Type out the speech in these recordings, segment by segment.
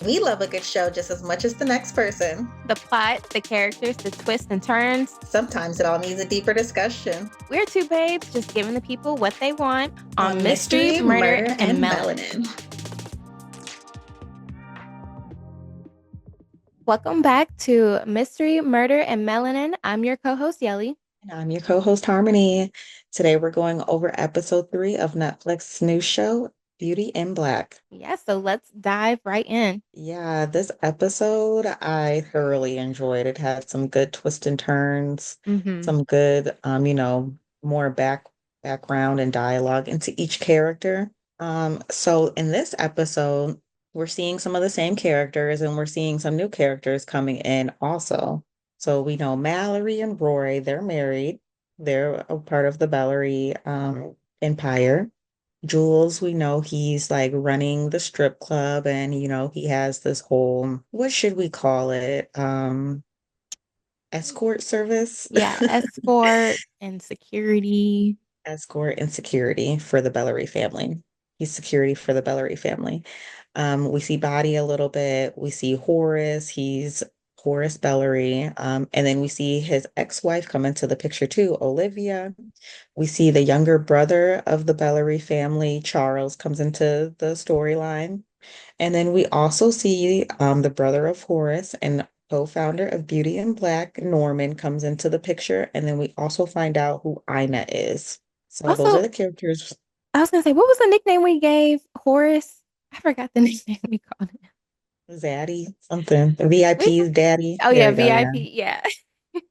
We love a good show just as much as the next person. The plot, the characters, the twists and turns. Sometimes it all needs a deeper discussion We're two babes just giving the people what they want on on mystery, mystery, murder, murder, and and melanin. melanin. Welcome back to Mystery, Murder, and Melanin. I'm your co-host, Yelly. And I'm your co-host Harmony. Today we're going over episode 3 of Netflix's new show, Beauty in Black. Yeah, so let's dive right in. Yeah, this episode I thoroughly enjoyed. It had some good twists and turns, Mm-hmm. some good more background and dialogue into each character. So in this episode, we're seeing some of the same characters and we're seeing some new characters coming in also. So we know Mallory and Roy, they're married. They're a part of the Bellary empire. Jules, we know he's like running the strip club and he has this whole, what should we call it? Escort service. Yeah, escort and security. Escort and security for the Bellary family. He's security for the Bellary family. We see Body a little bit. We see Horace. He's Horace Bellary. And then we see his ex-wife come into the picture too, Olivia. We see the younger brother of the Bellary family, Charles, comes into the storyline. And then we also see the brother of Horace and co-founder of Beauty in Black, Norman, comes into the picture. And then we also find out who Ina is. So those are Also, the characters. I was gonna say, what was the nickname we gave Horace? I forgot the nickname we called him. Zaddy, something. We, VIP's daddy. oh There yeah, you go. Yeah. VIP.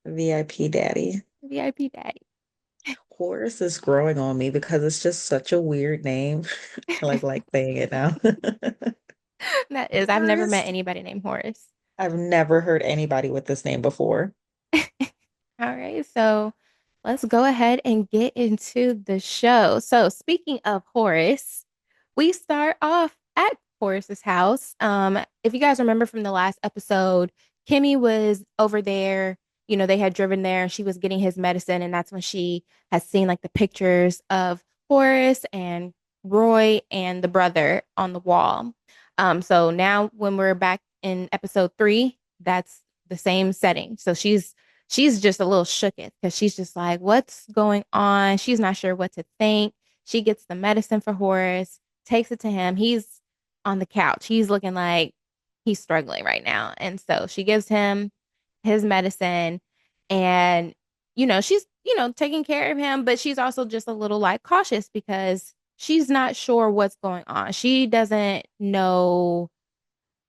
Yeah, VIP daddy. VIP Daddy. Horace is growing on me because it's just such a weird name. I like saying it now. That is, I've never met Horace. anybody named Horace. I've never heard anybody with this name before. All right, so let's go ahead and get into the show. So, speaking of Horace, we start off at Horace's house. If you guys remember from the last episode, Kimmy was over there. You know, they had driven there and she was getting his medicine, and that's when she has seen like the pictures of Horace and Roy and the brother on the wall. So now when we're back in episode 3, that's the same setting. So she's just a little shooketh because she's just like, what's going on? She's not sure what to think. She gets the medicine for Horace, takes it to him. He's on the couch. He's looking like he's struggling right now. And so she gives him his medicine and, she's, taking care of him, but she's also just a little like cautious because she's not sure what's going on. She doesn't know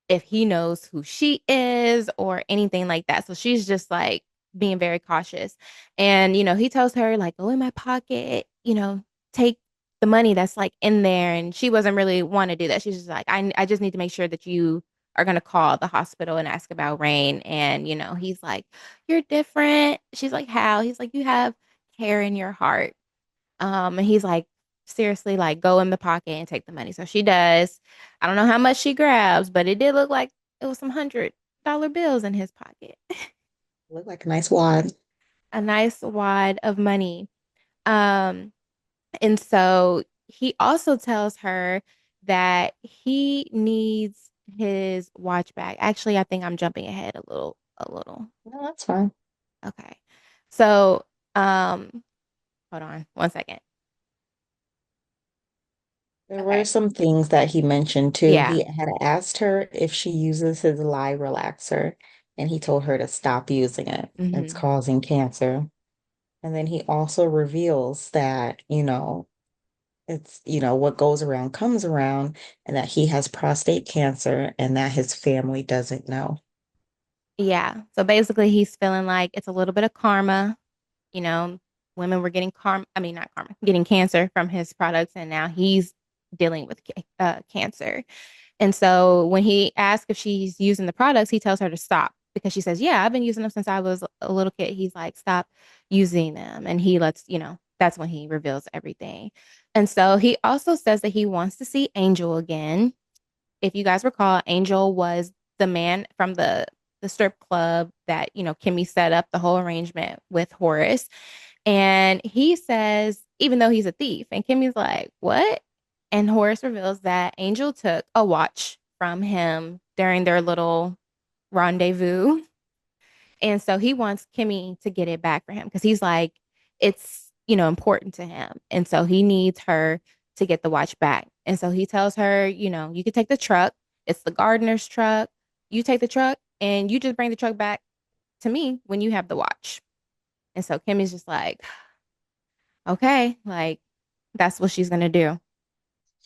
if he knows who she is or anything like that. So she's just like being very cautious. And, he tells her, like, go in my pocket, take the money that's like in there. And she wasn't really want to do that. She's just like, I just need to make sure that you are going to call the hospital and ask about Rain. And, he's like, you're different. She's like, how? He's like, you have care in your heart. And he's like, seriously, like, go in the pocket and take the money. So she does. I don't know how much she grabs, but it did look like it was some $100 bills in his pocket. Look like a nice wad. A nice wad of money. Um, and so he also tells her that he needs his watch back. Actually, I think I'm jumping ahead a little. No, that's fine. Okay. So, hold on one second. There were Okay. some things that he mentioned too. Yeah. He had asked her if she uses his lie relaxer, and he told her to stop using it. It's Hmm. causing cancer. And then he also reveals that, it's, what goes around comes around, and that he has prostate cancer and that his family doesn't know. Yeah. So basically, he's feeling like it's a little bit of karma. You know, women were getting I mean, not karma, getting cancer from his products, and now he's dealing with cancer. And so when he asks if she's using the products, he tells her to stop because she says, yeah, I've been using them since I was a little kid. He's like, stop using them. And he lets, that's when he reveals everything. And so he also says that he wants to see Angel again. If you guys recall, Angel was the man from the strip club that, Kimmy set up the whole arrangement with Horace. And he says, even though he's a thief, and Kimmy's like, what? And Horace reveals that Angel took a watch from him during their little rendezvous. And so he wants Kimmy to get it back for him because he's like, it's, important to him. And so he needs her to get the watch back. And so he tells her, you could take the truck. It's the gardener's truck. You take the truck and you just bring the truck back to me when you have the watch. And so Kimmy's just like, okay, like that's what she's going to do.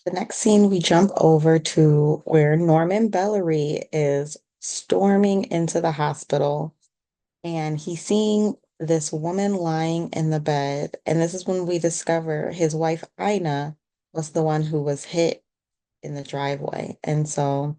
The next scene, we jump over to where Norman Bellery is storming into the hospital and he's seeing this woman lying in the bed. And this is when we discover his wife, Ina, was the one who was hit in the driveway. And so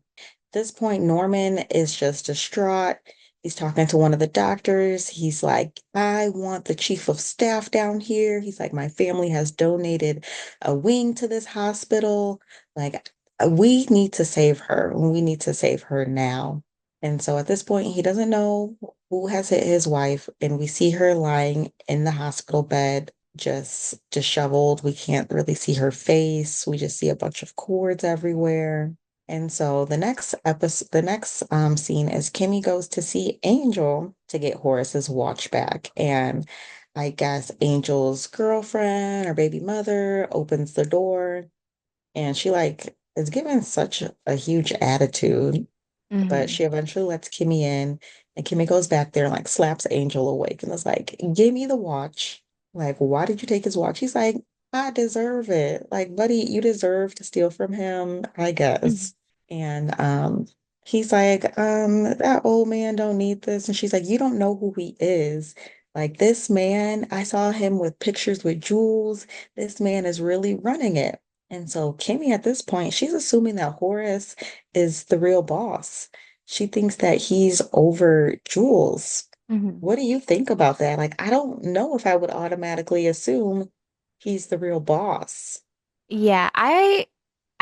this point, Norman is just distraught. He's talking to one of the doctors. He's like, I want the chief of staff down here. He's like, my family has donated a wing to this hospital. Like, we need to save her. We need to save her now. And so at this point, he doesn't know who has hit his wife. And we see her lying in the hospital bed, just disheveled. We can't really see her face. We just see a bunch of cords everywhere. And so the next scene is Kimmy goes to see Angel to get Horace's watch back. And I guess Angel's girlfriend or baby mother opens the door and she like is given such a huge attitude, but Hmm. she eventually lets Kimmy in, and Kimmy goes back there and like slaps Angel awake and is like, "Give me the watch. Like, why did you take his watch?" He's like, "I deserve it. Like, buddy, you deserve to steal from him, I Hmm. guess." And he's like, that old man don't need this." And she's like, "You don't know who he is. Like this man, I saw him with pictures with Jules. This man is really running it." And so Kimmy at this point, she's assuming that Horace is the real boss. She thinks that he's over Jules. Hmm. What do you think about that? Like, I don't know if I would automatically assume he's the real boss. Yeah, I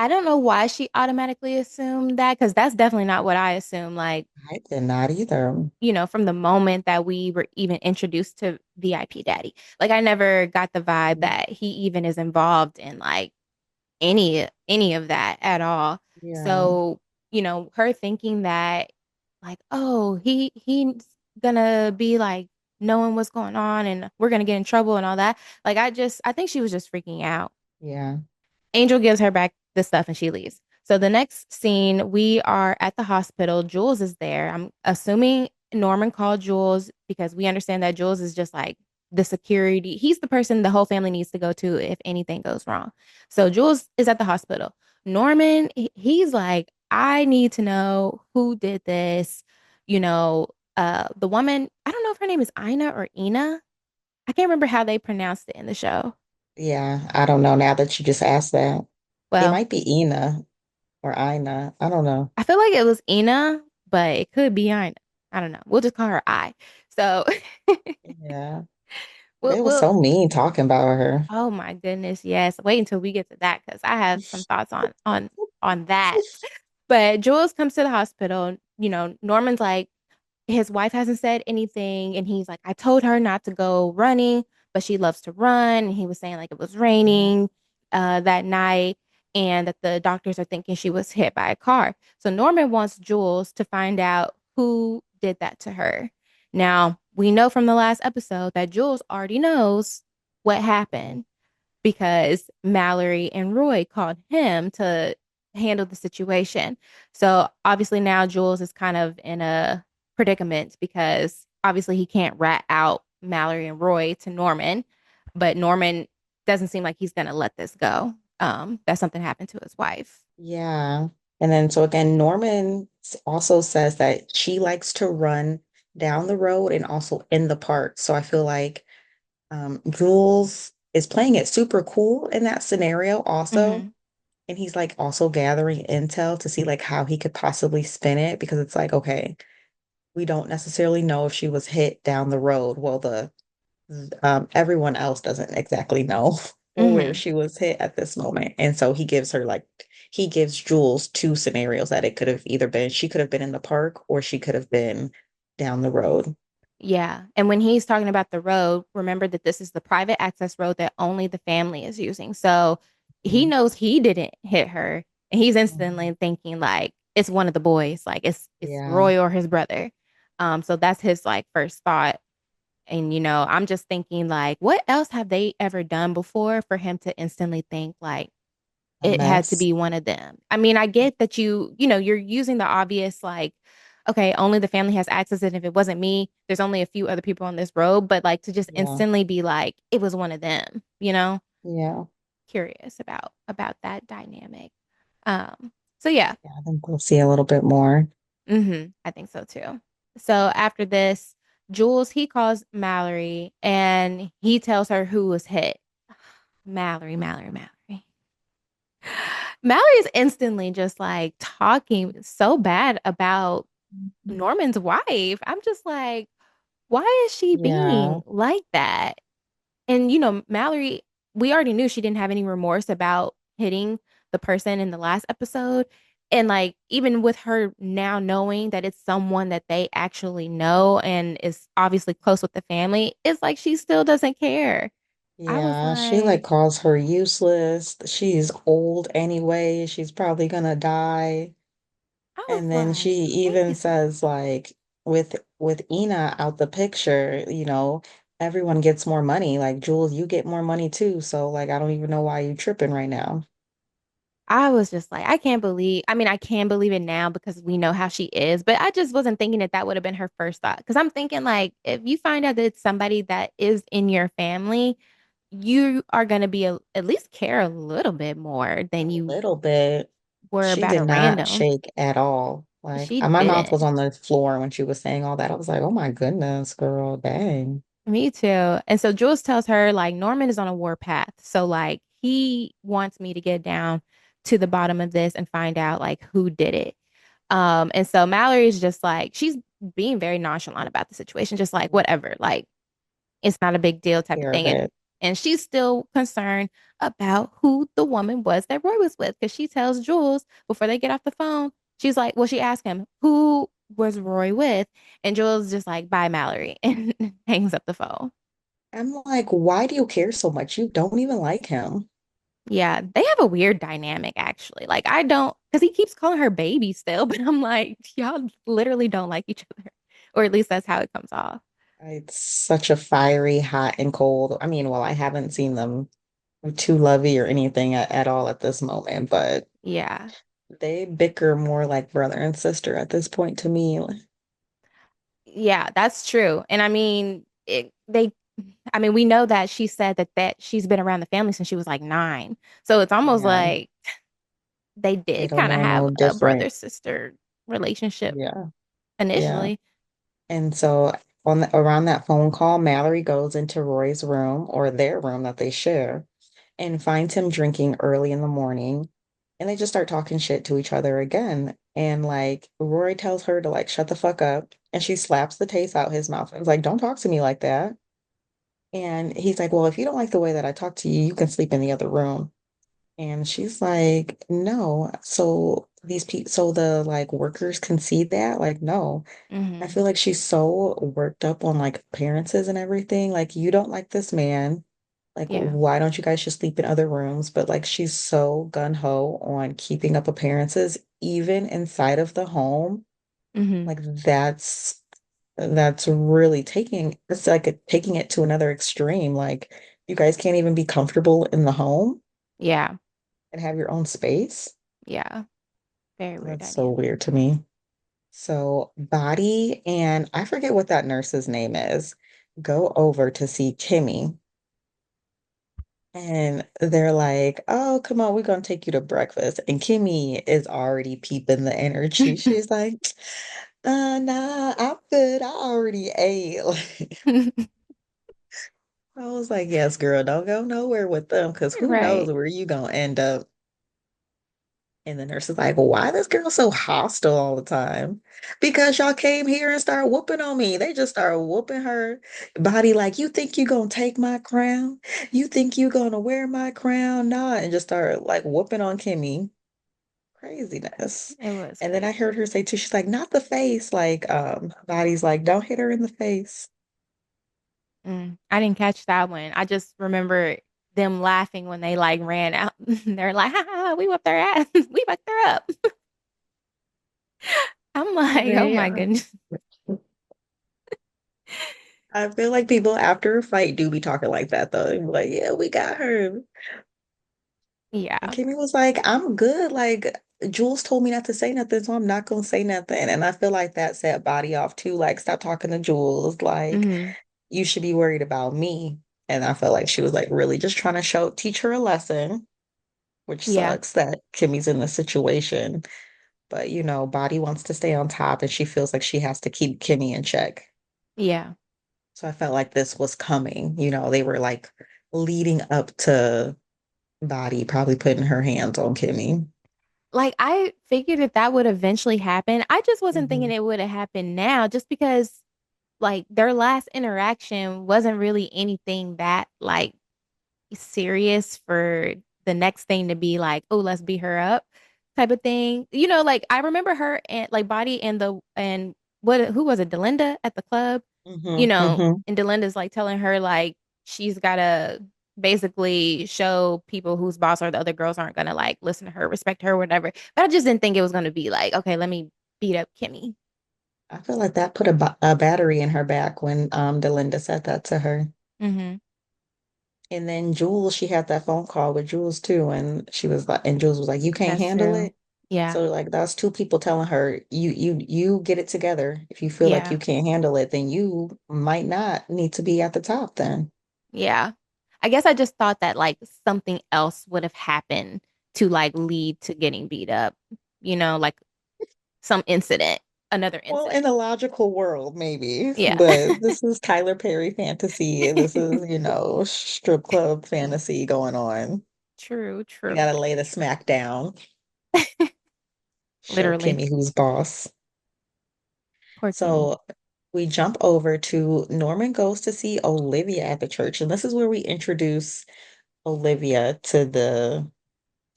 don't know why she automatically assumed that because that's definitely not what I assume. Like, I did not either. from the moment that we were even introduced to VIP Daddy. Like I never got the vibe that he even is involved in like any of that at all. Yeah, So, her thinking that like, oh, he's gonna be like knowing what's going on and we're gonna get in trouble and all that. Like I think she was just freaking out. yeah, Angel gives her back the stuff and she leaves. So the next scene, we are at the hospital. Jules is there. I'm assuming Norman called Jules because we understand that Jules is just like the security. He's the person the whole family needs to go to if anything goes wrong. So Jules is at the hospital. Norman, he's like, I need to know who did this. The woman, I don't know if her name is Ina or Ina. I can't remember how they pronounced it in the show. yeah. I don't know now that you just asked that. It Well, might be Ina or Ina. I don't know. I feel like it was Ina, but it could be Ina. I don't know. We'll just call her I. So Yeah. we'll They were we'll so mean talking about her. oh my goodness, yes. Wait until we get to that because I have some thoughts on that. But Jules comes to the hospital. Norman's like, his wife hasn't said anything and he's like, I told her not to go running, but she loves to run. And he was saying like it was raining that night and that the doctors are thinking she was hit by a car. So Norman wants Jules to find out who did that to her. Now we know from the last episode that Jules already knows what happened because Mallory and Roy called him to handle the situation. So obviously now Jules is kind of in a predicament because obviously he can't rat out Mallory and Roy to Norman, but Norman doesn't seem like he's going to let this go. That something happened to his wife. Yeah. And then so again, Norman also says that she likes to run down the road and also in the park. So I feel like Jules is playing it super cool in that scenario also. Mm-hmm. And he's like also gathering intel to see like how he could possibly spin it because it's like, okay, we don't necessarily know if she was hit down the road. Well, the everyone else doesn't exactly know where Mm-hmm. she was hit at this moment. And so he gives Jules two scenarios that it could have either been she could have been in the park or she could have been down the road. Yeah. And when he's talking about the road, remember that this is the private access road that only the family is using. So he Mhm. knows he didn't hit her. And he's Mhm. instantly thinking, like, it's one of the boys. Like it's Yeah, Roy or his brother. So that's his like first thought. And I'm just thinking like, what else have they ever done before for him to instantly think like a it had to mess. be one of them? I mean, I get that you're using the obvious like, okay, only the family has access, and if it wasn't me, there's only a few other people on this road. But like to just Yeah, instantly be like, it was one of them. yeah, Curious about that dynamic. So yeah, yeah. I think we'll see a little bit more. I think so too. So after this, Jules he calls Mallory and he tells her who was hit. Mallory, Mallory, Mallory. Mallory is instantly just like talking so bad about Norman's wife. I'm just like, why is she Yeah, being like that? And Mallory, we already knew she didn't have any remorse about hitting the person in the last episode. And like even with her now knowing that it's someone that they actually know and is obviously close with the family, it's like she still doesn't care. I was yeah. She like like, calls her useless. She's old anyway. She's probably gonna die. I was And then she like, even crazy. says like with Ina out the picture, everyone gets more money. Like Jules, you get more money too. So like I don't even know why you tripping right now. I was just like, I mean, I can believe it now because we know how she is, but I just wasn't thinking that that would have been her first thought. Because I'm thinking, like, if you find out that it's somebody that is in your family, you are going to at least care a little bit more than A you little bit. were She about did a not random. shake at all. Like She my mouth was didn't. on the floor when she was saying all that. I was like, oh my goodness, girl, dang. Me too. And so Jules tells her, like, Norman is on a warpath. So, like, he wants me to get down to the bottom of this and find out, like, who did it. And so Mallory is just like, she's being very nonchalant about the situation, just like, whatever, like, it's not a big deal type of Care of thing. And it. and she's still concerned about who the woman was that Roy was with. Cause she tells Jules before they get off the phone, she's like, well, she asked him, who was Roy with? And Jules just like, bye, Mallory, and hangs up the phone. I'm like, why do you care so much? You don't even like him. Yeah, they have a weird dynamic actually. Like I don't because he keeps calling her baby still, but I'm like, y'all literally don't like each other. Or at least that's how it comes off. It's such a fiery, hot and cold. I mean, well, I haven't seen them too lovey or anything at all at this moment, but Yeah. they bicker more like brother and sister at this point to me. Yeah, that's true. And I mean, we know that she said that she's been around the family since she was like 9. So it's almost Yeah, like they they did don't kind of know have no a different. brother-sister relationship Yeah, yeah. initially. And so around that phone call, Mallory goes into Roy's room or their room that they share and finds him drinking early in the morning. And they just start talking shit to each other again. And like Roy tells her to like shut the fuck up. And she slaps the taste out his mouth and is like, don't talk to me like that. And he's like, well, if you don't like the way that I talk to you, you can sleep in the other room. And she's like, no. So so the like workers can see that? Like, no. I Hmm. feel like she's so worked up on like appearances and everything. Like, you don't like this man. Like, Yeah. why don't you guys just sleep in other rooms? But like, she's so gun-ho on keeping up appearances, even inside of the home. Hmm. Like, that's really it's like taking it to another extreme. Like, you guys can't even be comfortable in the home Yeah. and have your own space. Yeah. Very weird That's so dynamic. weird to me. So Body and I forget what that nurse's name is, go over to see Kimmy. And they're like, oh, come on, we're gonna take you to breakfast. And Kimmy is already peeping the energy. She's like, nah, I'm good. I already ate. I was like, yes, girl, don't go nowhere with them because who knows Right. where you gonna end up. And the nurse is like, why this girl so hostile all the time? Because y'all came here and started whooping on me. They just started whooping her body like, you think you gonna take my crown? You think you gonna wear my crown? Nah, and just started like whooping on Kimmy. Craziness. It was And then I heard crazy. her say too, she's like, not the face. Like, body's like, don't hit her in the face. I didn't catch that one. I just remember them laughing when they like ran out. They're like, ha, ha, ha, we whipped their ass. We fucked her up. I'm like, oh They my goodness. I feel like people after a fight do be talking like that though. They be like, yeah, we got her. And Yeah. Kimmy was like, I'm good. Like Jules told me not to say nothing, so I'm not gonna say nothing. And I feel like that set Body off too. Like, stop talking to Jules. Like, Hmm. you should be worried about me. And I felt like she was like really just trying to teach her a lesson, which Yeah. sucks that Kimmy's in this situation. But Body wants to stay on top and she feels like she has to keep Kimmy in check. Yeah. So I felt like this was coming. They were like leading up to Body probably putting her hands on Kimmy. Like I figured that that would eventually happen. I just wasn't thinking Hmm. it would have happened now just because like their last interaction wasn't really anything that like serious for the next thing to be like, oh, let's beat her up type of thing. Like I remember her and like Body and the and what who was it, Delinda at the club, Hmm. Hmm. and Delinda's like telling her like she's gotta basically show people whose boss or the other girls aren't gonna like listen to her, respect her, whatever. But I just didn't think it was gonna be like, okay, let me beat up Kimmy. I feel like that put a battery in her back when Delinda said that to her. Hmm. And then Jules, she had that phone call with Jules too, and she was like, and Jules was like, "You can't That's handle true. it." Yeah. So like that's two people telling her, "You get it together. If you feel like Yeah. you can't handle it, then you might not need to be at the top then." Yeah. I guess I just thought that like something else would have happened to like lead to getting beat up, like some incident, another Well, incident. in a logical world, maybe, Yeah. but this is Tyler Perry fantasy. This is, strip club fantasy going on. True, We true. gotta lay the smack down, show Literally. Kimmy who's boss. Poor Kimmy. So we jump over to Norman goes to see Olivia at the church, and this is where we introduce Olivia to the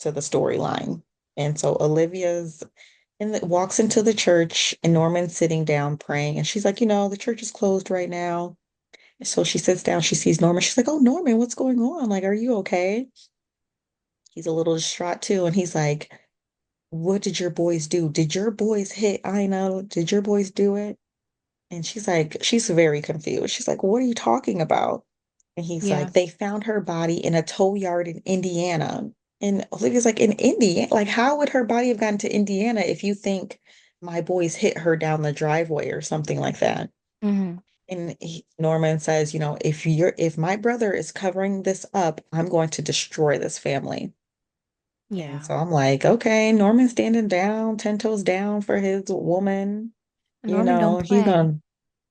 storyline. And so Olivia's walks into the church, and Norman's sitting down praying, and she's like, the church is closed right now. And so she sits down, she sees Norman. She's like, "Oh, Norman, what's going on? Like, are you okay?" He's a little distraught too, and he's like, "What did your boys do? Did your boys hit Ina? Did your boys do it?" And she's very confused. She's like, "What are you talking about?" And he's Yeah. like, "They found her body in a tow yard in Indiana." And Olivia's like, "In Indiana? Like, how would her body have gotten to Indiana if you think my boys hit her down the driveway or something like that?" Hmm. And Norman says, if my brother is covering this up, I'm going to destroy this family. And Yeah. so I'm like, okay, Norman's standing down, 10 toes down for his woman. Norman don't He's play. gonna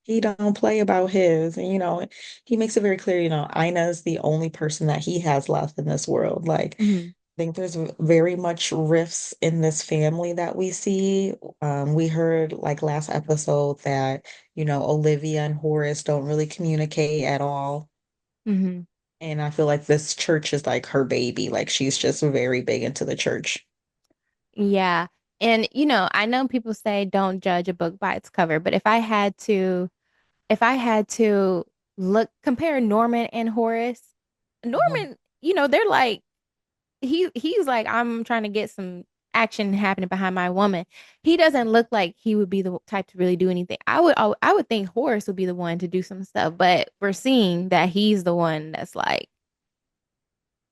he don't play about his. And he makes it very clear, Ina's the only person that he has left in this world. Like, Hmm. I think there's very much rifts in this family that we see. We heard like last episode that, Olivia and Horace don't really communicate at all. Hmm. And I feel like this church is like her baby. Like she's just very big into the church. Yeah. And I know people say don't judge a book by its cover, but if I had to compare Norman and Horace, Mhm. Norman, they're like he's like, I'm trying to get some action happening behind my woman. He doesn't look like he would be the type to really do anything. I would think Horace would be the one to do some stuff, but we're seeing that he's the one that's like,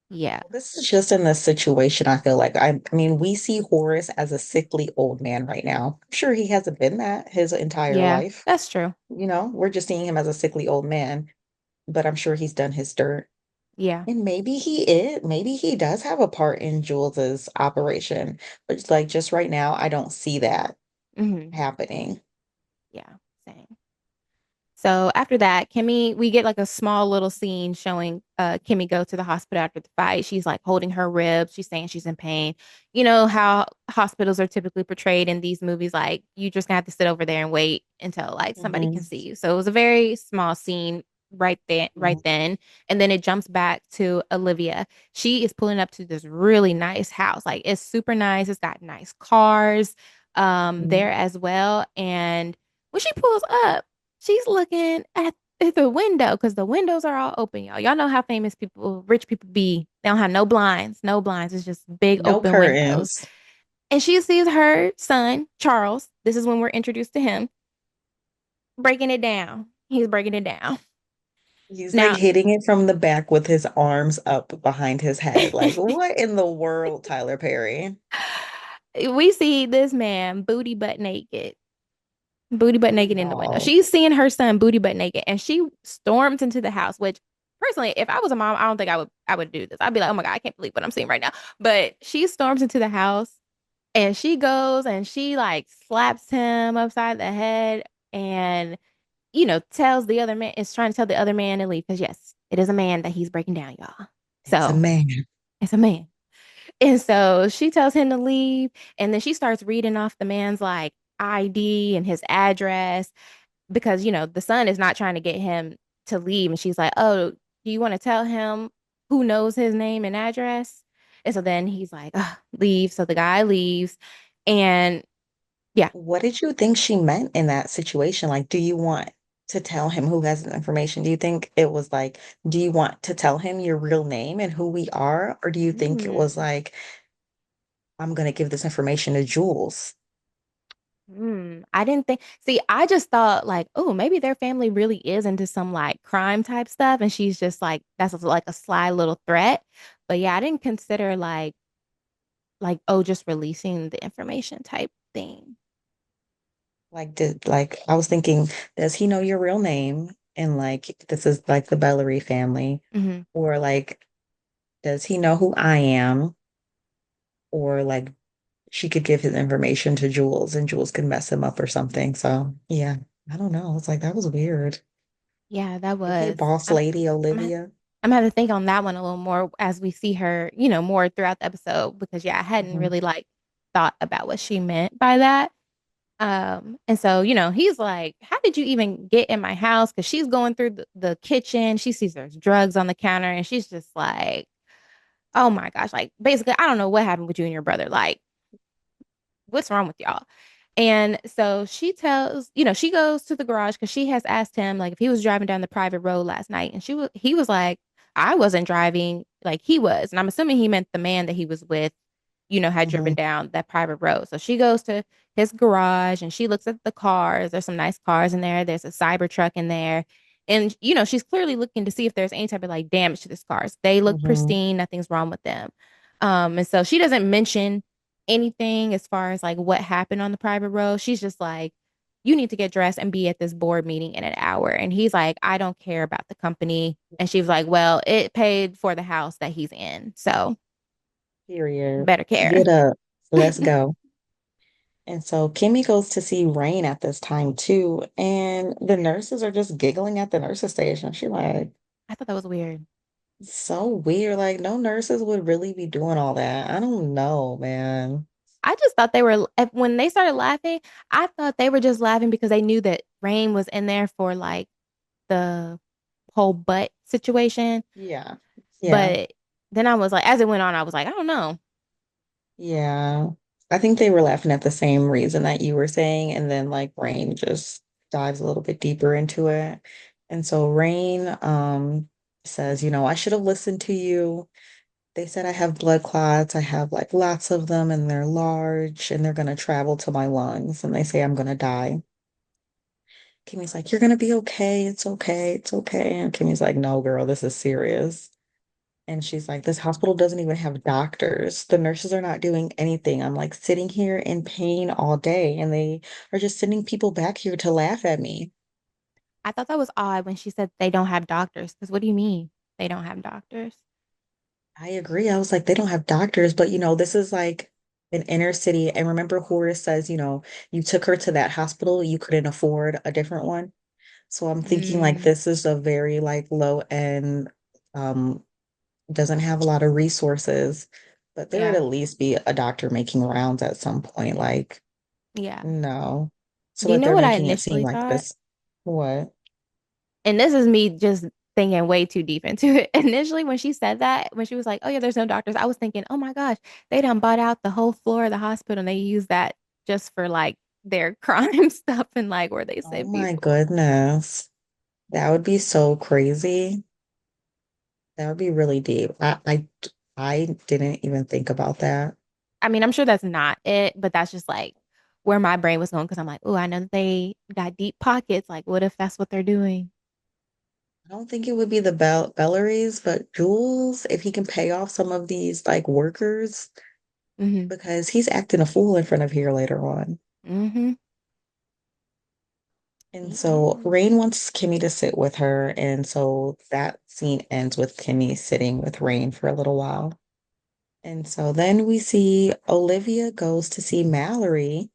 yeah, Well, this is just in this situation. I feel like I mean, we see Horace as a sickly old man right now. I'm sure he hasn't been that his entire yeah, life. that's true. We're just seeing him as a sickly old man, but I'm sure he's done his dirt. Yeah. And maybe he does have a part in Jules's operation. But it's like just right now, I don't see that Hmm. happening. Yeah, same. So after that, we get like a small little scene showing Kimmy go to the hospital after the fight. She's like holding her ribs. She's saying she's in pain. You know how hospitals are typically portrayed in these movies, like you just gonna have to sit over there and wait until like somebody can Hmm. see you. So it was a very small scene right then. And then it jumps back to Olivia. She is pulling up to this really nice house. Like it's super nice. It's got nice cars Hmm. there as well. And when she pulls up, she's looking at the window because the windows are all open, y'all. Y'all know how famous people, rich people be. They don't have no blinds, no blinds. It's just big No open windows. curtains. And she sees her son, Charles. This is when we're introduced to him, breaking it down. He's breaking it down. He's like Now, hitting it from the back with his arms up behind his head. Like, what in the world, Tyler Perry? we see this man booty butt naked in the window. Y'all, She's seeing her son booty butt naked, and she storms into the house. Which, personally, if I was a mom, I don't think I would do this. I'd be like, oh my God, I can't believe what I'm seeing right now. But she storms into the house, and she goes and she like slaps him upside the head, and tells the other man is trying to tell the other man to leave because yes, it is a man that he's breaking down, y'all. it's a So man. it's a man. And so she tells him to leave. And then she starts reading off the man's like ID and his address because, the son is not trying to get him to leave. And she's like, oh, do you want to tell him who knows his name and address? And so then he's like, "Ugh, leave." So the guy leaves. And yeah. What did you think she meant in that situation? Like, do you want to tell him who has the information? Do you think it was like, do you want to tell him your real name and who we are? Or do you think it was Mm. like, I'm going to give this information to Jules? I didn't think. See, I just thought like, oh, maybe their family really is into some like crime type stuff, and she's just like that's like a sly little threat. But yeah, I didn't consider like oh, just releasing the information type thing. Like I was thinking, does he know your real name? And like this is like the Bellery family. Hmm. Or like, does he know who I am? Or like she could give his information to Jules and Jules could mess him up or something. So yeah, I don't know. It's like that was weird. Yeah, that Okay, was. boss I'm lady I'm gonna, Olivia. I'm gonna have to think on that one a little more as we see her, more throughout the episode because yeah, I hadn't Mhm. really like thought about what she meant by that. And so, he's like, how did you even get in my house? Because she's going through the kitchen. She sees there's drugs on the counter, and she's just like, oh my gosh, like basically, I don't know what happened with you and your brother. Like, what's wrong with y'all? And so she goes to the garage because she has asked him like if he was driving down the private road last night, and he was like, I wasn't driving, like he was, and I'm assuming he meant the man that he was with, had driven Mhm. down that private road. So she goes to his garage and she looks at the cars. There's some nice cars in there. There's a cyber truck in there. And she's clearly looking to see if there's any type of like damage to these cars. They look Mhm. pristine, nothing's wrong with them. And so she doesn't mention anything as far as like what happened on the private road. She's just like, you need to get dressed and be at this board meeting in an hour. And he's like, I don't care about the company. And she was like, well, it paid for the house that he's in. So Period. better care. Get up. Let's go. And so Kimmy goes to see Rain at this time too, and the nurses are just giggling at the nurses station. She like, I thought that was weird. so weird. Like, no nurses would really be doing all that. I don't know, man. I just thought they were, when they started laughing, I thought they were just laughing because they knew that Rain was in there for like the whole butt situation. Yeah. Yeah. But then I was like, as it went on, I was like, I don't know. Yeah. I think they were laughing at the same reason that you were saying, and then like Rain just dives a little bit deeper into it. And so Rain says, I should have listened to you. They said I have blood clots. I have like lots of them and they're large and they're gonna travel to my lungs and they say I'm gonna die. Kimmy's like, you're gonna be okay. It's okay. It's okay. And Kimmy's like, no, girl, this is serious. And she's like, this hospital doesn't even have doctors. The nurses are not doing anything. I'm like sitting here in pain all day, and they are just sending people back here to laugh at me. I thought that was odd when she said they don't have doctors. Because what do you mean they don't have doctors? I agree. I was like, they don't have doctors, but this is like an inner city. And remember, Horace says, you took her to that hospital, you couldn't afford a different one. So I'm thinking like Mm, this is a very like low end, um, doesn't have a lot of resources, but there would yeah, at least be a doctor making rounds at some point. Like, yeah. no. So Do you like know they're what I making it seem initially like thought? this. What? And this is me just thinking way too deep into it. Initially, when she said that, when she was like, "Oh yeah, there's no doctors," I was thinking, "Oh my gosh, they done bought out the whole floor of the hospital and they use that just for like their crime stuff and like where they Oh save my people." goodness. That would be so crazy. That would be really deep. I didn't even think about that. I mean, I'm sure that's not it, but that's just like where my brain was going because I'm like, oh, I know that they got deep pockets. Like, what if that's what they're doing? I don't think it would be the Belleries, but Jules, if he can pay off some of these like workers, Hmm. because he's acting a fool in front of here later on. Hmm. And so Yeah. Rain wants Kimmy to sit with her. And so that scene ends with Kimmy sitting with Rain for a little while. And so then we see Olivia goes to see Mallory,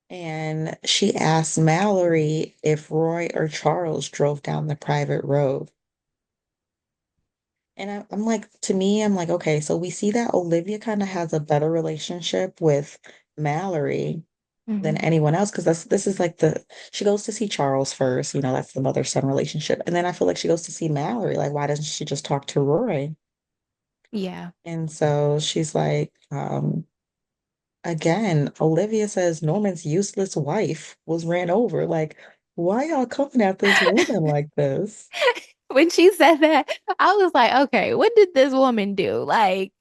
and she asks Mallory if Roy or Charles drove down the private road. And I'm like, to me, I'm like, okay, so we see that Olivia kind of has a better relationship with Mallory than Hmm. anyone else, because this is like the she goes to see Charles first, that's the mother-son relationship. And then I feel like she goes to see Mallory. Like, why doesn't she just talk to Roy? Yeah. And so she's like, again, Olivia says Norman's useless wife was ran over. Like, why y'all coming at this woman like this? When she said that, I was like, okay, what did this woman do? Like,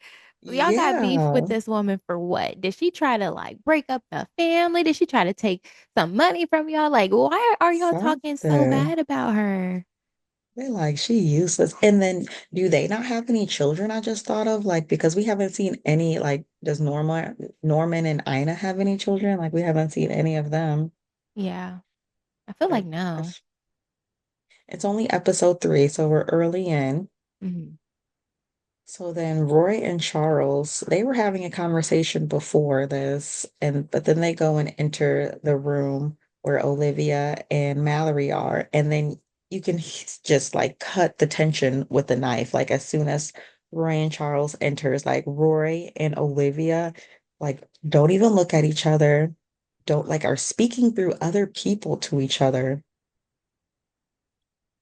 y'all got beef with Yeah, this woman for what? Did she try to like break up the family? Did she try to take some money from y'all? Like, why are y'all talking so something. bad about her? They're like, she useless. And then do they not have any children? I just thought of like because we haven't seen any, like, does Norman and Ina have any children? Like we haven't seen any of them. Yeah, I feel like But no. it's only episode 3, so we're early in. Mhm. So then Roy and Charles, they were having a conversation before this, and but then they go and enter the room where Olivia and Mallory are, and then you can just like cut the tension with a knife. Like as soon as Roy and Charles enters, like Roy and Olivia, like don't even look at each other, don't like are speaking through other people to each other.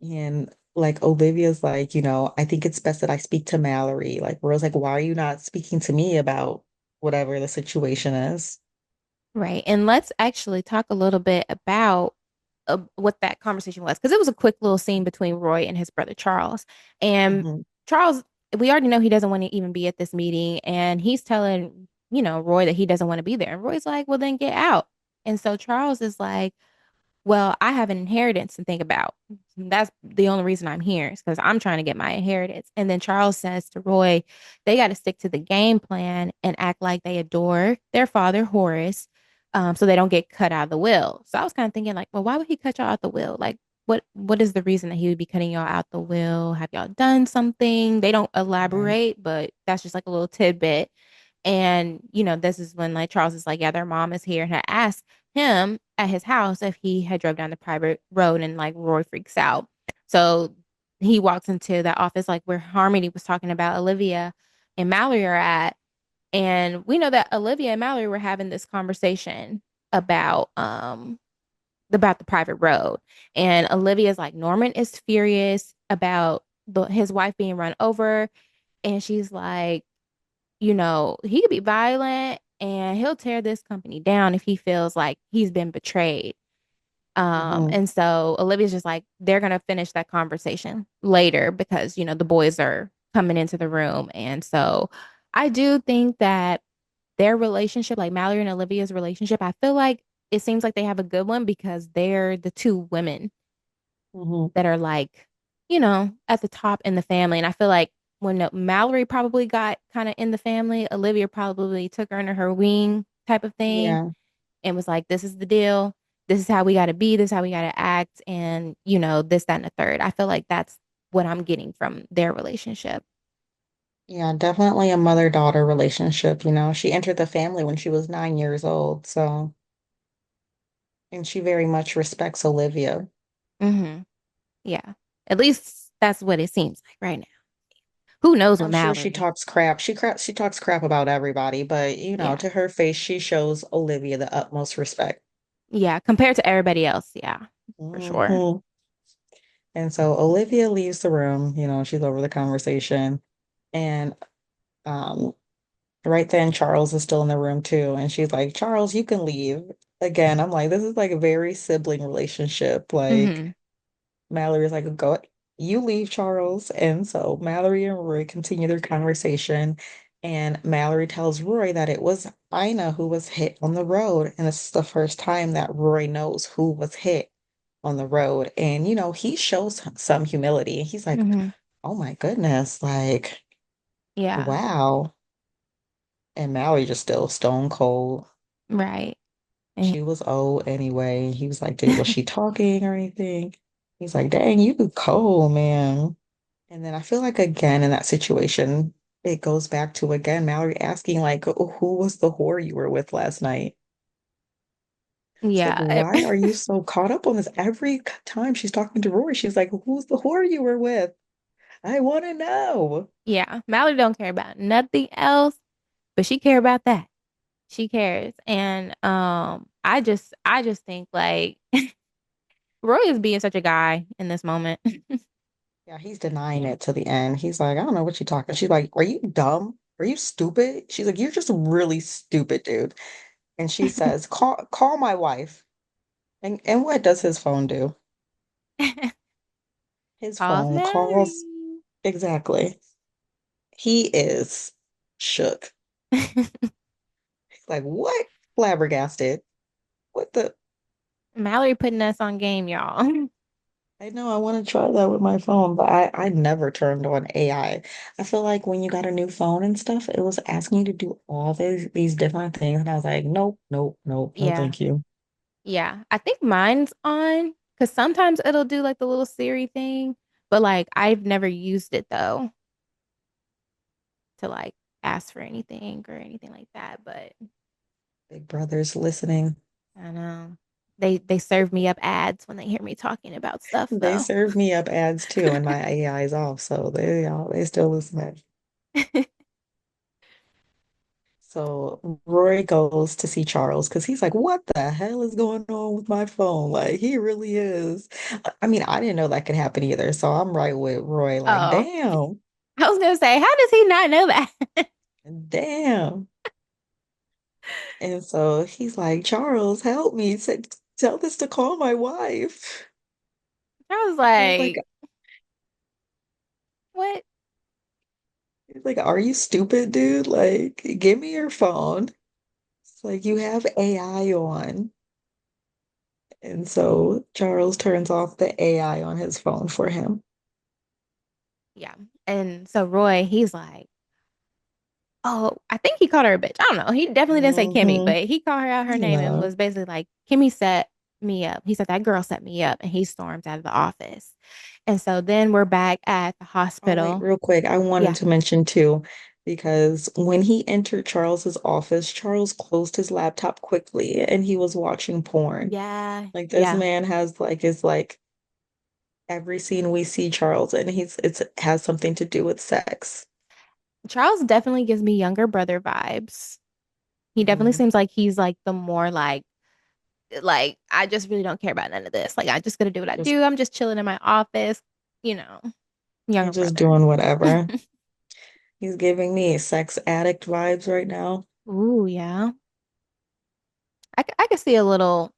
And like Olivia's like, I think it's best that I speak to Mallory. Like Rose, like, why are you not speaking to me about whatever the situation is? Right. And let's actually talk a little bit about what that conversation was because it was a quick little scene between Roy and his brother Charles. And Hmm. Charles, we already know he doesn't want to even be at this meeting. And he's telling, Roy that he doesn't want to be there. And Roy's like, well, then get out. And so Charles is like, well, I have an inheritance to think about. That's the only reason I'm here is because I'm trying to get my inheritance. And then Charles says to Roy, they got to stick to the game plan and act like they adore their father, Horace, so they don't get cut out of the will. So I was kind of thinking, like, well, why would he cut y'all out the will? Like, what is the reason that he would be cutting y'all out the will? Have y'all done something? They don't Right. elaborate, but that's just like a little tidbit. And, this is when like Charles is like, yeah, their mom is here and had asked him at his house if he had drove down the private road and like Roy freaks out. So he walks into that office like where Harmony was talking about Olivia and Mallory are at. And we know that Olivia and Mallory were having this conversation about about the private road. And Olivia's like, Norman is furious about his wife being run over. And she's like, he could be violent and he'll tear this company down if he feels like he's been betrayed. Hmm. And so Olivia's just like, they're gonna finish that conversation later because the boys are coming into the room. And so I do think that their relationship, like Mallory and Olivia's relationship, I feel like it seems like they have a good one because they're the two women Hmm. that are like, at the top in the family. And I feel like when Mallory probably got kind of in the family, Olivia probably took her under her wing type of thing Yeah. and was like, this is the deal. This is how we got to be. This is how we got to act. And, this, that, and the third. I feel like that's what I'm getting from their relationship. Yeah, definitely a mother-daughter relationship. She entered the family when she was 9 years old, so and she very much respects Olivia. Hmm. Yeah. At least that's what it seems like right now. Who knows with I'm sure she Mallory? talks crap. She talks crap about everybody, but Yeah. to her face, she shows Olivia the utmost respect. Yeah. Compared to everybody else. Yeah. For sure. Hmm. And so Olivia leaves the room, she's over the conversation. And um, right then, Charles is still in the room too. And she's like, Charles, you can leave. Again, I'm like, this is like a very sibling relationship. Like, Hmm. Mallory's like, go, you leave, Charles. And so Mallory and Roy continue their conversation. And Mallory tells Roy that it was Ina who was hit on the road. And this is the first time that Roy knows who was hit on the road. And, he shows some humility. He's like, Hmm. oh my goodness, like, Yeah. wow. And Mallory just still stone cold. Right. And She was old anyway. He was like, was she talking or anything? He's like, dang, you cold, man. And then I feel like again in that situation, it goes back to again Mallory asking like, "Oh, who was the whore you were with last night?" It's like, yeah. why are you so caught up on this? Every time she's talking to Rory, she's like, "Who's the whore you were with? I want to know." Yeah. Mallory don't care about nothing else, but she care about that. She cares. And I just think like Roy is being such a guy in this moment. Yeah, he's denying it to the end. He's like, "I don't know what you're talking." She's like, "Are you dumb? Are you stupid?" She's like, "You're just really stupid, dude." And she says, "Call my wife." And what does his phone do? His Calls phone calls Mallory. exactly. He is shook. He's like, what? Flabbergasted. What the? Mallory putting us on game, y'all. I know I want to try that with my phone, but I never turned on AI. I feel like when you got a new phone and stuff, it was asking you to do all these different things. And I was like, nope, nope, nope, no, Yeah. thank you. Yeah. I think mine's on because sometimes it'll do like the little Siri thing, but like I've never used it though to like ask for anything or anything like that. But Big Brother's listening. I know they serve me up ads when they hear me talking about stuff They though. serve me up ads too, and my AI is off, so they still listening. So Rory goes to see Charles because he's like, what the hell is going on with my phone? Like, he really is. I mean, I didn't know that could happen either. So I'm right with Roy, like, Oh, damn, I was gonna say, how does he not know that? damn. And so he's like, Charles, help me. Tell this to call my wife. I was He's like, like, what? he's like, are you stupid, dude? Like, give me your phone. It's like you have AI on. And so Charles turns off the AI on his phone for him. Yeah. And so Roy, he's like, oh, I think he called her a bitch. I don't know. He definitely didn't say Kimmy, Hmm. but he called her out her name and No. was basically like, Kimmy set me up. He said that girl set me up, and he storms out of the office. And so then we're back at the Oh, wait, hospital. real quick. I wanted Yeah. to mention too, because when he entered Charles's office, Charles closed his laptop quickly and he was watching porn. Yeah. Like this Yeah. man has like is like every scene we see Charles and it's has something to do with sex. Charles definitely gives me younger brother vibes. He definitely Mhm. seems like he's like the more like I just really don't care about none of this. Like I just gonna do what I Just do. I'm just chilling in my office, you know, You're younger just brother. doing whatever. He's giving me sex addict vibes right now. Ooh, yeah. I can see a little,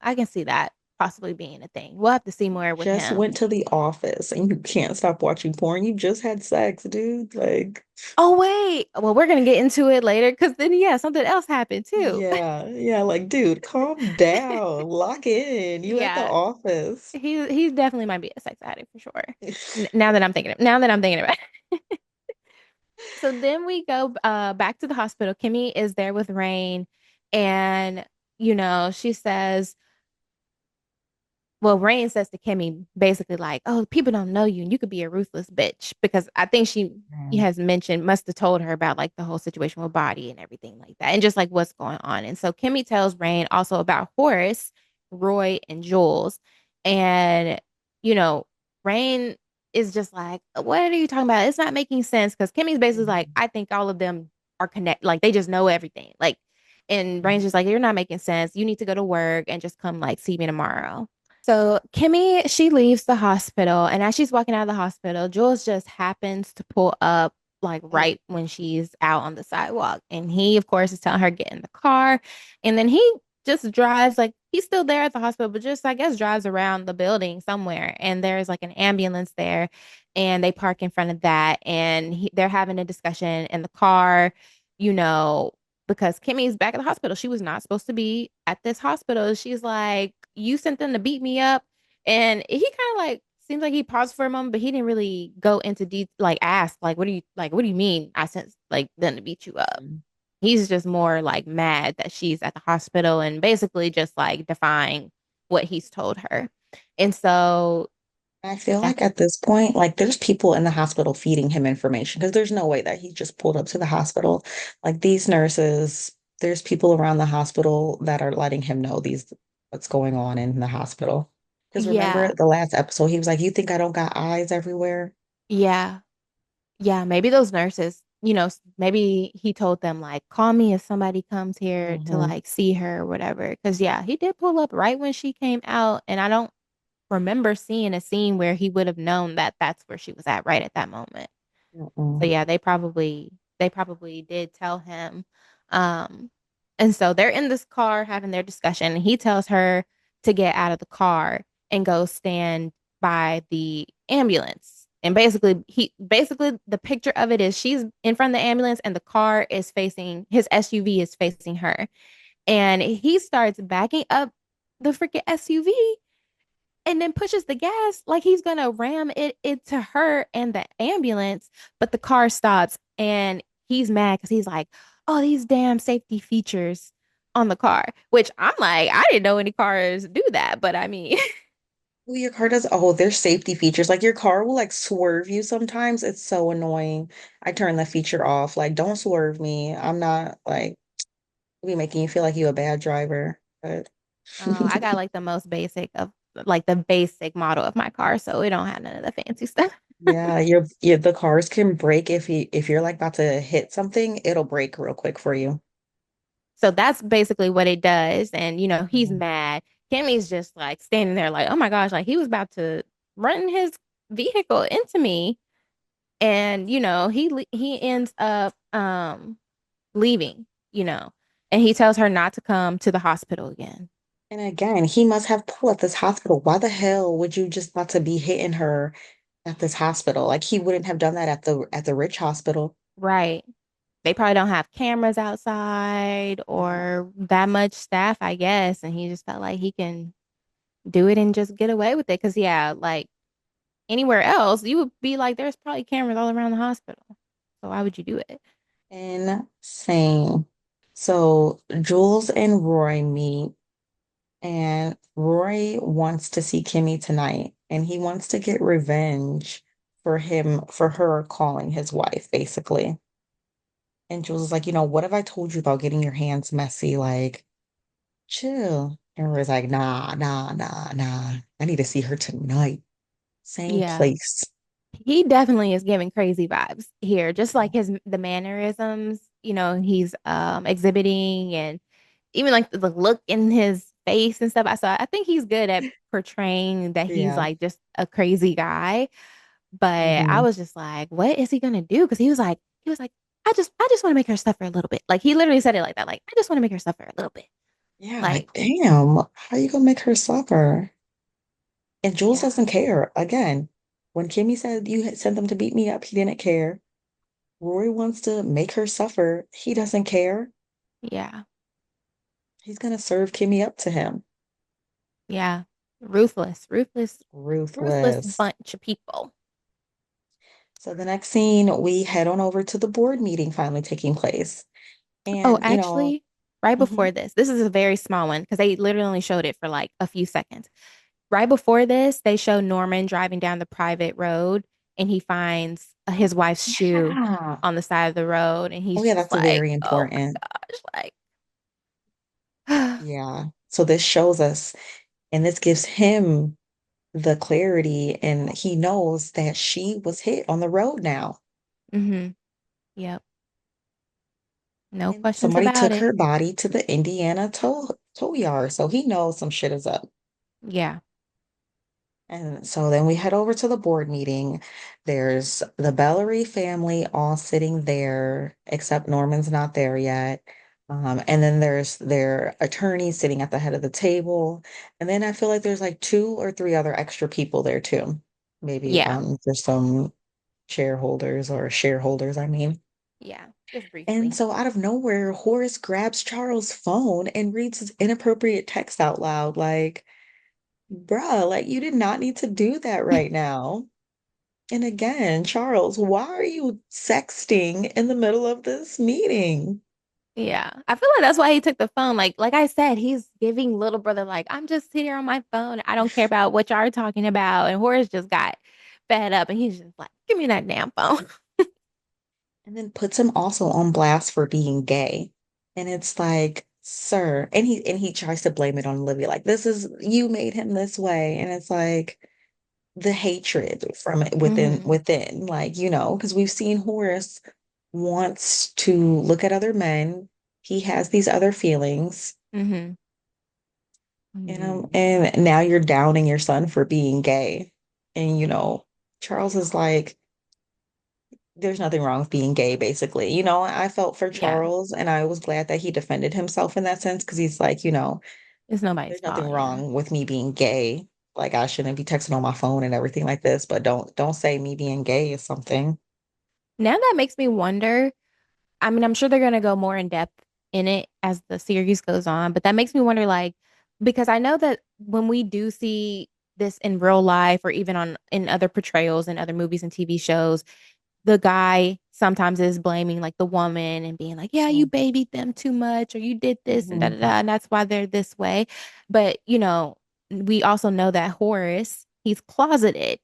I can see that possibly being a thing. We'll have to see You more with just him. went to the office and you can't stop watching porn. You just had sex, dude. Like, Oh, wait. Well, we're gonna get into it later because then, yeah, something else happened too. yeah, yeah, like, dude, calm down, lock in. You at the Yeah, office. he definitely might be a sex addict for sure. Now that I'm thinking about it. So then we go back to the hospital. Kimmy is there with Rain, and she says, well, Rain says to Kimmy basically like, "Oh, people don't know you, and you could be a ruthless bitch." Because I think she Mm. has mentioned, must have told her about like the whole situation with Body and everything like that, and just like what's going on. And so Kimmy tells Rain also about Horace, Roy, and Jules, and you know, Rain is just like, "What are you talking about? It's not making sense." Because Kimmy's basically like, Mhm. "I think all of them are connected, like they just know everything." Like, and Rain's just like, "You're not making sense. You need to go to work and just come like see me tomorrow." So Kimmy, she leaves the hospital, and as she's walking out of the hospital, Jules just happens to pull up like Oh, right when she's out on the sidewalk. And he, of course, is telling her get in the car. And then he just drives like he's still there at the hospital, but just I guess drives around the building somewhere. And there's like an ambulance there, and they park in front of that, and they're having a discussion in the car, you know, because Kimmy's back at the hospital. She was not supposed to be at this hospital. She's like, "You sent them to beat me up," and he kind of like seems like he paused for a moment, but he didn't really go into like ask like, what do you mean I sent like them to beat you up?" He's just more like mad that she's at the hospital and basically just like defying what he's told her. And so, I feel yeah, like at this point, like there's people in the hospital feeding him information because there's no way that he just pulled up to the hospital. Like these nurses, there's people around the hospital that are letting him know these what's going on in the hospital. Because remember yeah, the last episode, he was like, "You think I don't got eyes everywhere?" yeah, yeah. Maybe those nurses, maybe he told them, like, call me if somebody comes here to Hmm. like see her or whatever. Cause yeah, he did pull up right when she came out. And I don't remember seeing a scene where he would have known that that's where she was at right at that moment. So Mm-mm. yeah, they probably did tell him. Um, and so they're in this car having their discussion. And he tells her to get out of the car and go stand by the ambulance. And basically the picture of it is she's in front of the ambulance and the car is facing his SUV is facing her. And he starts backing up the freaking SUV and then pushes the gas like he's gonna ram it into her and the ambulance, but the car stops and he's mad because he's like, "Oh, these damn safety features on the car," which I'm like, I didn't know any cars do that, but I mean, Well, your car does, oh, there's safety features. Like your car will like swerve you sometimes. It's so annoying. I turn the feature off. Like, don't swerve me. I'm not like be making you feel like you a bad driver. But I got like the most basic of like the basic model of my car, so it don't have none of the fancy stuff. yeah, the cars can break if you're like about to hit something, it'll break real quick for you. So that's basically what it does. And, he's Mhm. mad. Kimmy's just like standing there, like, oh my gosh, like he was about to run his vehicle into me. And, he ends up leaving, and he tells her not to come to the hospital again. And again, he must have pull at this hospital. Why the hell would you just about to be hitting her at this hospital? Like he wouldn't have done that at the rich hospital. Right. They probably don't have cameras outside Mhm. or that much staff, I guess. And he just felt like he can do it and just get away with it. Cause yeah, like anywhere else, you would be like, there's probably cameras all around the hospital. So why would you do it? Insane. So Jules and Roy meet, and Roy wants to see Kimmy tonight, and he wants to get revenge for her calling his wife, basically. And Jules is like, what have I told you about getting your hands messy? Like, chill. And Roy's like, nah, nah, nah, nah. I need to see her tonight. Same Yeah. place. He definitely is giving crazy vibes here, just like the mannerisms, he's exhibiting and even like the look in his face and stuff. I think he's good at portraying that he's Yeah. like just a crazy guy. But I Hmm. was just like, what is he gonna do? Because he was like, I just want to make her suffer a little bit. Like he literally said it like that. Like, I just want to make her suffer a little bit. Yeah, Like, like, damn, how you gonna make her suffer? And Jules yeah, doesn't care. Again, when Kimmy said you had sent them to beat me up, he didn't care. Rory wants to make her suffer. He doesn't care. yeah, He's gonna serve Kimmy up to him. yeah. Ruthless, ruthless, ruthless Ruthless. bunch of people. So the next scene, we head on over to the board meeting finally taking place. Oh, And, actually, right mhm. before this is a very small one because they literally only showed it for like a few seconds. Right before this, they show Norman driving down the private road and he finds his wife's shoe Yeah. on the side of the road. And Oh he's yeah, just that's like, very oh important. my gosh, Yeah. So this shows us, and this gives him the clarity, and he knows that she was hit on the road now. mm-hmm. Yep. No And questions somebody about took it. her body to the Indiana tow yard, so he knows some shit is up. Yeah. And so then we head over to the board meeting. There's the Bellery family all sitting there, except Norman's not there yet. And then there's their attorney sitting at the head of the table. And then I feel like there's like two or three other extra people there too. Maybe Yeah. there's some shareholders, I mean. Yeah. Just And briefly. so out of nowhere, Horace grabs Charles' phone and reads his inappropriate text out loud, like, bruh, like you did not need to do that right now. And again, Charles, why are you sexting in the middle of this meeting? Yeah. I feel like that's why he took the phone. Like I said, he's giving little brother like, I'm just sitting here on my phone. I don't care about what y'all are talking about. And Horace just got fed up and he's just like, give me that damn phone. And then puts him also on blast for being gay. And it's like, sir, and he tries to blame it on Olivia, like, this is you made him this way. And it's like the hatred from it Hmm. within, like, because we've seen Horace wants to look at other men. He has these other feelings, Hmm. and now you're downing your son for being gay. And Hmm. Charles is like, there's nothing wrong with being gay, basically. I felt for Yeah. Charles and I was glad that he defended himself in that sense because he's like, It's nobody's there's nothing fault. Yeah. wrong with me being gay. Like I shouldn't be texting on my phone and everything like this, but don't say me being gay is something. Now that makes me wonder. I mean, I'm sure they're going to go more in depth in it as the series goes on, but that makes me wonder, like, because I know that when we do see this in real life or even on in other portrayals in other movies and TV shows, the guy sometimes is blaming like the woman and being like, yeah, you babied them too much or you did this and da Mm-hmm. da da, and that's why they're this way. But, we also know that Horace, he's closeted.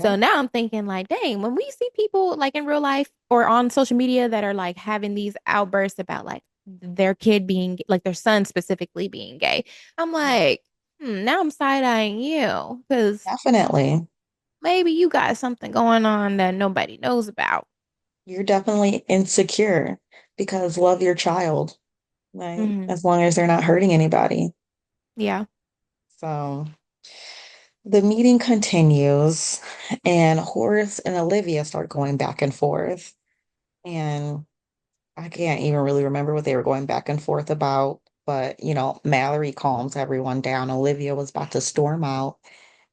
So Yep. now I'm thinking like, dang, when we see people like in real life or on social media that are like having these outbursts about like their kid being like their son specifically being gay, I'm like, now I'm side-eyeing you because Definitely. maybe you got something going on that nobody knows about. You're definitely insecure because love your child, right? Hmm. As long as they're not hurting anybody. Yeah. So the meeting continues, and Horace and Olivia start going back and forth. And I can't even really remember what they were going back and forth about. But, Mallory calms everyone down. Olivia was about to storm out.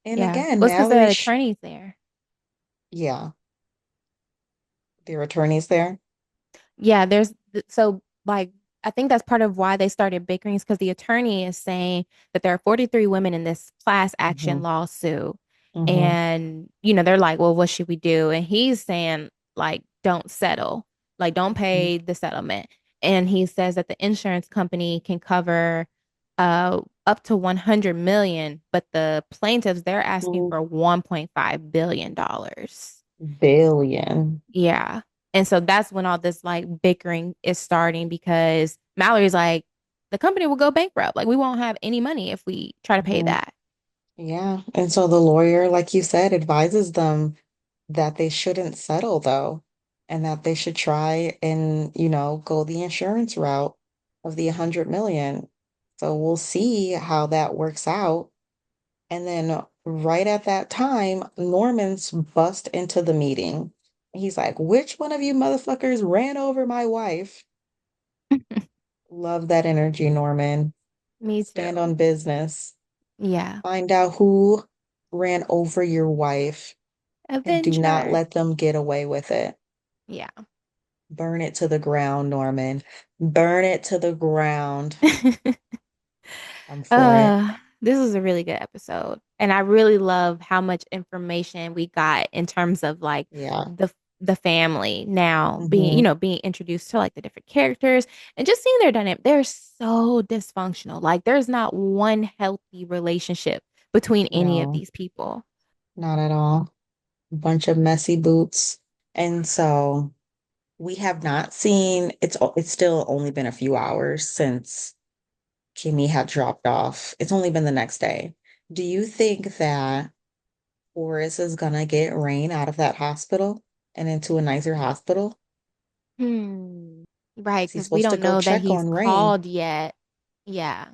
And Yeah. again, Well, it's because the attorney's there. Yeah, their attorneys there. Yeah, so like I think that's part of why they started bickering is because the attorney is saying that there are 43 women in this class Hmm. action lawsuit. Hmm. And, they're like, well, what should we do? And he's saying, like, don't settle, like, don't pay the settlement. And he says that the insurance company can cover up to 100 million, but the plaintiffs, they're asking for $1.5 billion. Billion. Yeah. And so that's when all this like bickering is starting because Mallory's like, the company will go bankrupt. Like, we won't have any money if we try to pay Mhm. that. Yeah. And so the lawyer, like you said, advises them that they shouldn't settle though, and that they should try and, go the insurance route of the 100 million. So we'll see how that works out. And then right at that time, Norman's bust into the meeting. He's like, which one of you motherfuckers ran over my wife? Love that energy, Norman. Me Stand too. on business. Yeah. Find out who ran over your wife and do not Avenger. let them get away with it. Yeah. Burn it to the ground, Norman. Burn it to the ground. I'm for it. This was a really good episode. And I really love how much information we got in terms of like Yeah. the family now being, Hmm. being introduced to like the different characters and just seeing their dynamic. They're so dysfunctional. Like there's not one healthy relationship between any of No, these people. not at all. Bunch of messy boots. And so we have not seen it's still only been a few hours since Kimmy had dropped off. It's only been the next day. Do you think that Boris is gonna get Rain out of that hospital and into a nicer hospital? Hmm. Right, 'Cause he's because we supposed to don't go know that check he's on Rain. called yet. Yeah.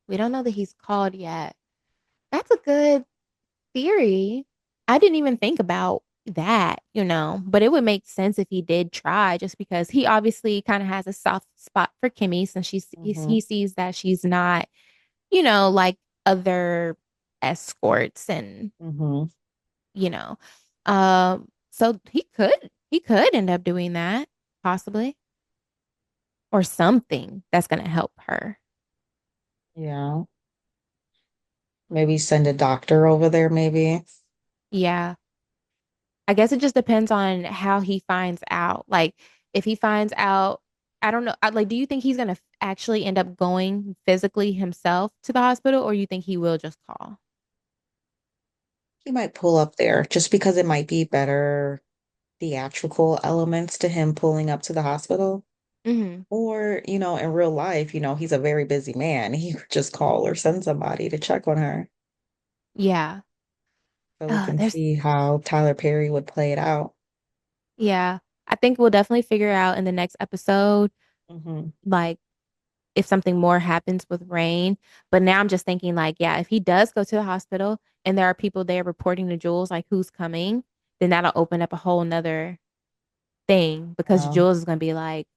We don't know that he's called yet. That's a good theory. I didn't even think about. that, but it would make sense if he did try, just because he obviously kind of has a soft spot for Kimmy, since Hmm. he sees that she's not, like other escorts, and Hmm. you know, so he could end up doing that, possibly, or something that's gonna help her. Yeah. Maybe send a doctor over there, maybe. Yeah. I guess it just depends on how he finds out. Like, if he finds out, I don't know. Like, do you think he's gonna actually end up going physically himself to the hospital, or you think he will just call? He might pull up there just because it might be better theatrical elements to him pulling up to the hospital. Hmm. Or, in real life, he's a very busy man. He could just call or send somebody to check on her. Yeah. So we can There's see how Tyler Perry would play it out. Yeah. I think we'll definitely figure out in the next episode, Hmm. like, if something more happens with Rain. But now I'm just thinking, like, yeah, if he does go to the hospital and there are people there reporting to Jules, like, who's coming, then that'll open up a whole nother thing, because Um, Jules is gonna be like,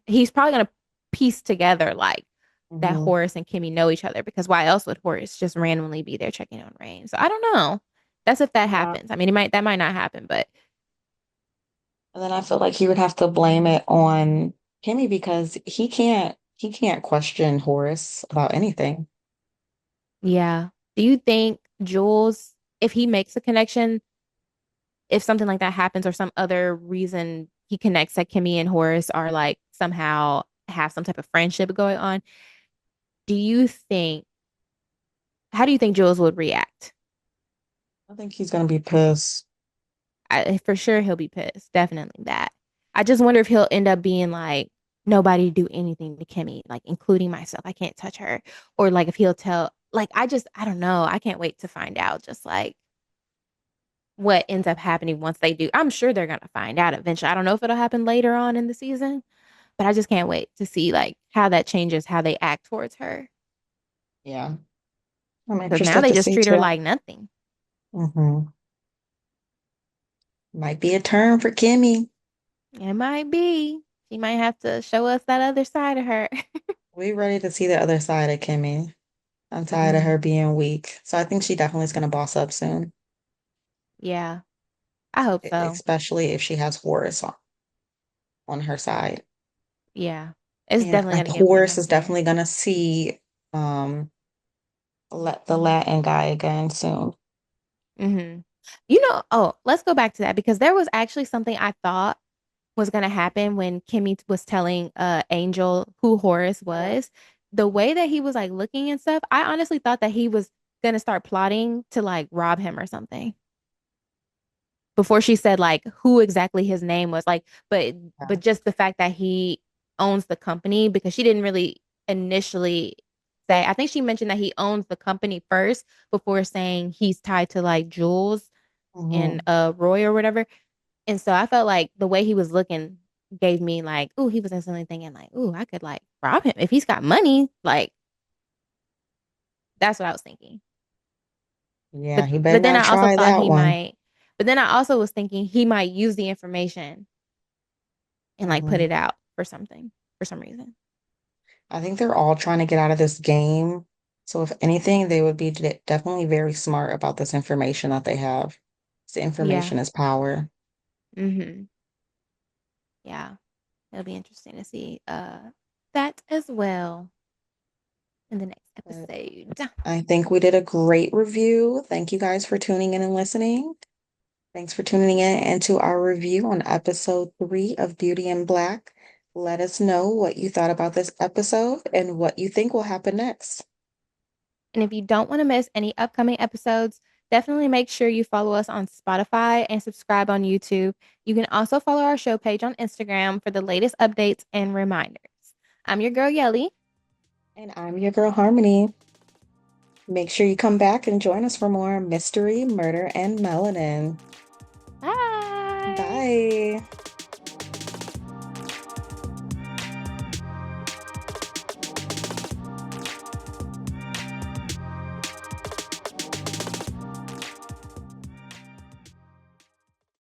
he's probably gonna piece together, like, that hmm. Horace and Kimmy know each other, because why else would Horace just randomly be there checking on Rain? So I don't know. That's if that Yeah. happens. I mean, that might not happen, but And then I feel like he would have to blame it on Kimmy because he can't question Horace about anything. yeah. Do you think Jules, if he makes a connection, if something like that happens, or some other reason he connects that Kimmy and Horace are like somehow have some type of friendship going on, do you think, how do you think Jules would react? I think he's gonna be pissed. For sure he'll be pissed. Definitely that. I just wonder if he'll end up being like, nobody do anything to Kimmy, like including myself. I can't touch her. Or like if he'll tell, like, I don't know. I can't wait to find out just like what ends up happening once they do. I'm sure they're gonna find out eventually. I don't know if it'll happen later on in the season, but I just can't wait to see like how that changes how they act towards her. Yeah. I'm Because now interested they to just see treat her too. like nothing. Hmm. Might be a turn for Kimmy. It might be. She might have to show us that other side of her. We ready to see the other side of Kimmy. I'm tired of Hmm. her being weak. So I think she definitely is gonna boss up soon, Yeah, I hope so. especially if she has Horace on her side. Yeah. It's And definitely gonna get real Horace in is here. definitely gonna see um the Latin guy again soon. Hmm. Oh, let's go back to that, because there was actually something I thought was gonna happen when Kimmy was telling Angel who Horace Mhm. was. The way that he was like looking and stuff, I honestly thought that he was gonna start plotting to like rob him or something, before she said like who exactly his name was, like, but Yeah. just the fact that he owns the company, because she didn't really initially say. I think she mentioned that he owns the company first before saying he's tied to like Jules and Hmm. Roy or whatever. And so I felt like the way he was looking gave me like, oh, he was instantly thinking like, oh, I could like rob him if he's got money. Like, that's what I was thinking. Yeah, But he better but then not I also try thought that he one. might. But then I also was thinking he might use the information and like put Hmm. it out for something, for some reason. I think they're all trying to get out of this game. So if anything, they would be definitely very smart about this information that they have. The Yeah. information is power. Hmm. Yeah. It'll be interesting to see that as well in the next But episode. I think we did a great review. Thank you guys for tuning in and listening. Thanks for tuning in into our review on episode 3 of Beauty in Black. Let us know what you thought about this episode and what you think will happen next. And if you don't want to miss any upcoming episodes, definitely make sure you follow us on Spotify and subscribe on YouTube. You can also follow our show page on Instagram for the latest updates and reminders. I'm your girl, Yelly. And I'm your girl, Harmony. Make sure you come back and join us for more mystery, murder, and melanin. Bye. Bye.